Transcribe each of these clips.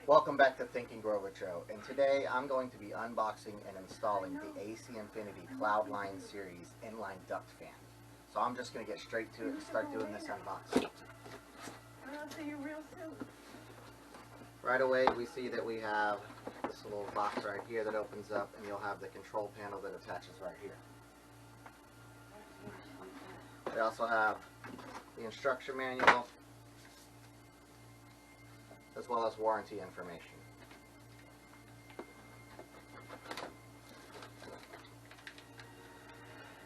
Welcome back to Think and Grow with Joe, and today I'm going to be unboxing and installing the AC Infinity Cloudline Series Inline Duct Fan. So I'm just going to get straight to it and start doing this unboxing. I'll see you real soon. Right away we see that we have this little box right here that opens up, and you'll have the control panel that attaches right here. We also have the instruction manual, as well as warranty information.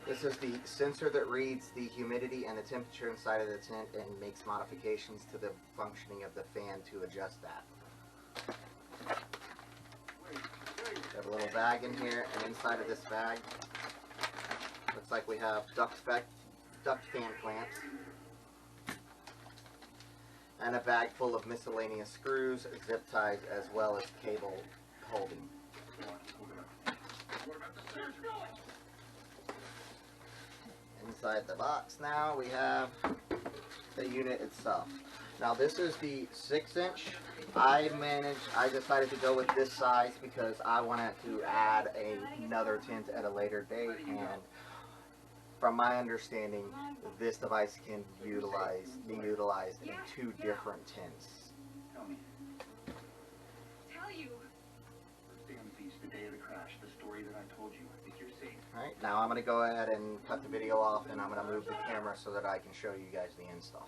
This is the sensor that reads the humidity and the temperature inside of the tent and makes modifications to the functioning of the fan to adjust that. We have a little bag in here, and inside of this bag looks like we have duct fan clamps, and a bag full of miscellaneous screws, zip ties, as well as cable holding. Inside the box now we have the unit itself. Now this is the 6-inch. I decided to go with this size because I wanted to add another tent at a later date, and from my understanding, this device can be utilized in 2 different tents. Tell you. First day on the beach, the day of the crash, the story that I told you. I think you're safe. Alright, now I'm going to go ahead and cut the video off, and I'm going to move the camera so that I can show you guys the install.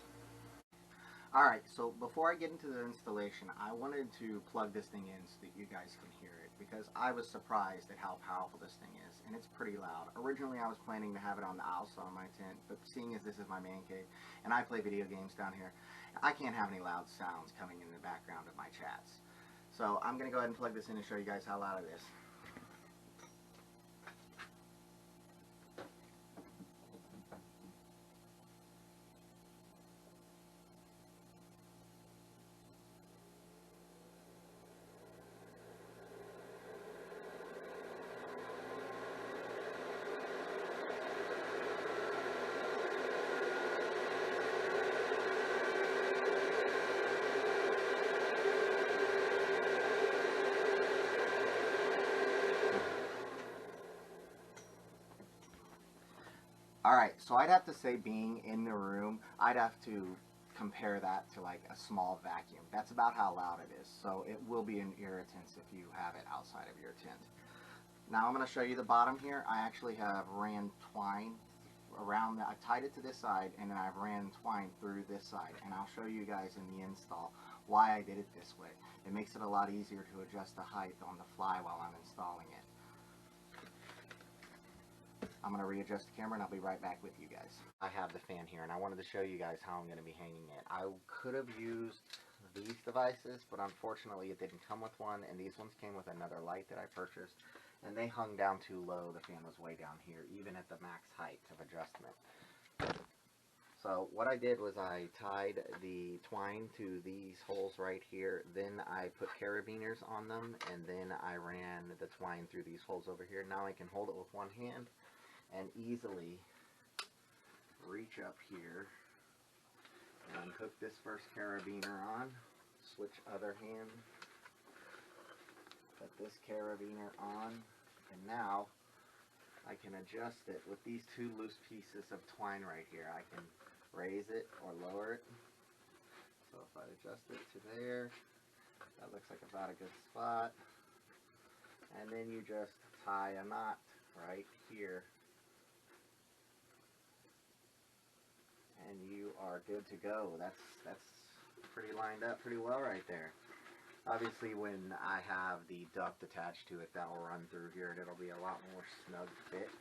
Alright, so before I get into the installation, I wanted to plug this thing in so that you guys can hear it, because I was surprised at how powerful this thing is, and it's pretty loud. Originally I was planning to have it on the outside of my tent, but seeing as this is my man cave, and I play video games down here, I can't have any loud sounds coming in the background of my chats. So I'm going to go ahead and plug this in and show you guys how loud it is. Alright, so I'd have to say, being in the room, I'd have to compare that to like a small vacuum. That's about how loud it is. So it will be an irritant if you have it outside of your tent. Now I'm going to show you the bottom here. I actually have ran twine around I tied it to this side, and then I've ran twine through this side, and I'll show you guys in the install why I did it this way. It makes it a lot easier to adjust the height on the fly while I'm installing it. I'm going to readjust the camera and I'll be right back with you guys. I have the fan here, and I wanted to show you guys how I'm going to be hanging it. I could have used these devices, but unfortunately it didn't come with one, and these ones came with another light that I purchased, and they hung down too low. The fan was way down here, even at the max height of adjustment. So what I did was I tied the twine to these holes right here, then I put carabiners on them, and then I ran the twine through these holes over here. Now I can hold it with one hand and easily reach up here and hook this first carabiner on, switch other hand, put this carabiner on, and now I can adjust it with these 2 loose pieces of twine right here. I can raise it or lower it. So if I adjust it to there, that looks like about a good spot, and then you just tie a knot right here, and you are good to go. That's pretty lined up pretty well right there. Obviously when I have the duct attached to it, that will run through here and it'll be a lot more snug fit.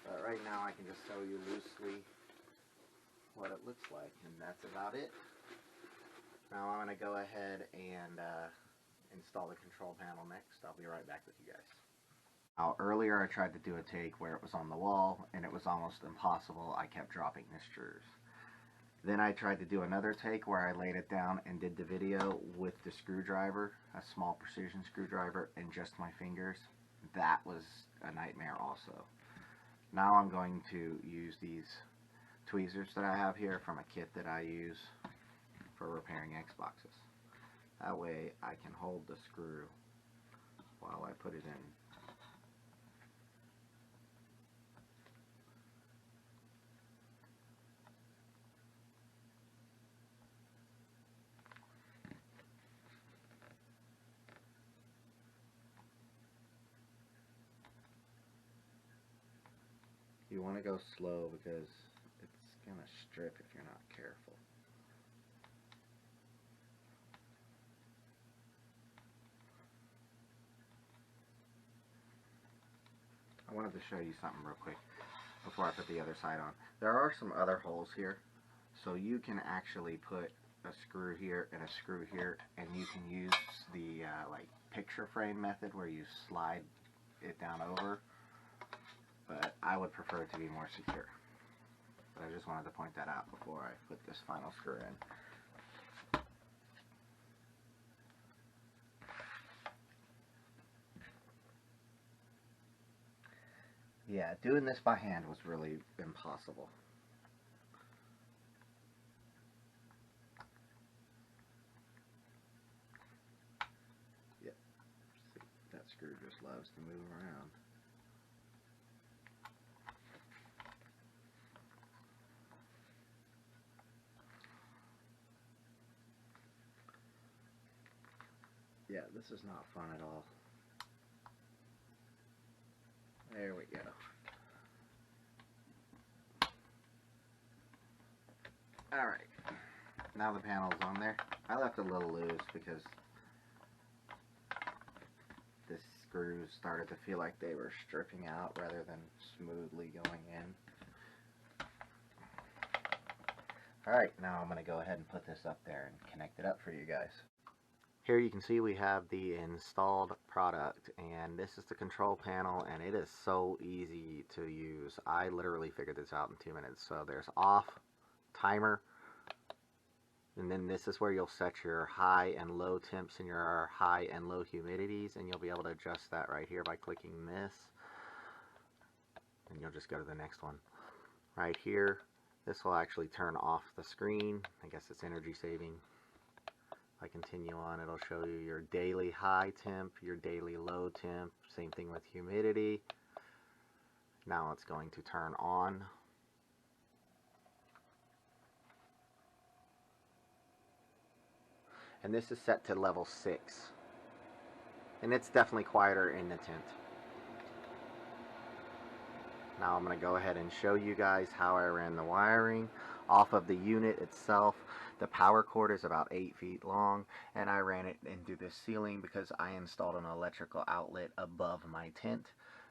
But right now I can just show you loosely what it looks like, and that's about it. Now I'm going to go ahead and install the control panel next. I'll be right back with you guys. Now, earlier I tried to do a take where it was on the wall, and it was almost impossible. I kept dropping the screws. Then I tried to do another take where I laid it down and did the video with the screwdriver, a small precision screwdriver, and just my fingers. That was a nightmare also. Now I'm going to use these tweezers that I have here from a kit that I use for repairing Xboxes. That way I can hold the screw while I put it in. You want to go slow because it's going to strip if you're not careful. I wanted to show you something real quick before I put the other side on. There are some other holes here, so you can actually put a screw here and a screw here, and you can use the like picture frame method where you slide it down over, but I would prefer it to be more secure. But I just wanted to point that out before I put this final screw in. Yeah, doing this by hand was really impossible. Yep, see, that screw just loves to move around. Yeah, this is not fun at all. There we go. Alright, now the panel's on there. I left a little loose because the screws started to feel like they were stripping out rather than smoothly going in. Alright, now I'm going to go ahead and put this up there and connect it up for you guys. Here you can see we have the installed product, and this is the control panel, and it is so easy to use. I literally figured this out in 2 minutes. So there's off, timer, and then this is where you'll set your high and low temps and your high and low humidities, and you'll be able to adjust that right here by clicking this, and you'll just go to the next one. Right here, this will actually turn off the screen. I guess it's energy saving. If I continue on, it'll show you your daily high temp, your daily low temp, same thing with humidity. Now it's going to turn on. And this is set to level 6. And it's definitely quieter in the tent. Now I'm going to go ahead and show you guys how I ran the wiring off of the unit itself. The power cord is about 8 feet long, and I ran it into this ceiling because I installed an electrical outlet above my tent.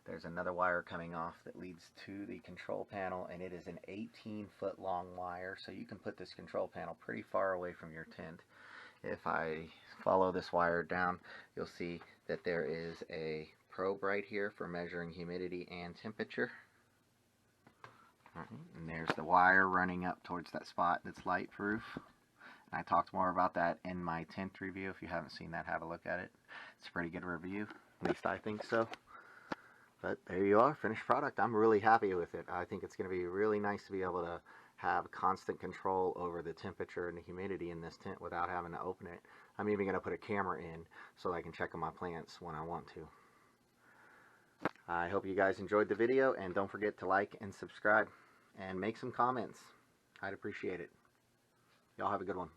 There's another wire coming off that leads to the control panel, and it is an 18-foot long wire, so you can put this control panel pretty far away from your tent. If I follow this wire down, you'll see that there is a probe right here for measuring humidity and temperature. And there's the wire running up towards that spot that's light proof. And I talked more about that in my tent review. If you haven't seen that, have a look at it. It's a pretty good review, at least I think so. But there you are, finished product. I'm really happy with it. I think it's going to be really nice to be able to have constant control over the temperature and the humidity in this tent without having to open it. I'm even going to put a camera in so that I can check on my plants when I want to. I hope you guys enjoyed the video, and don't forget to like and subscribe and make some comments. I'd appreciate it. Y'all have a good one.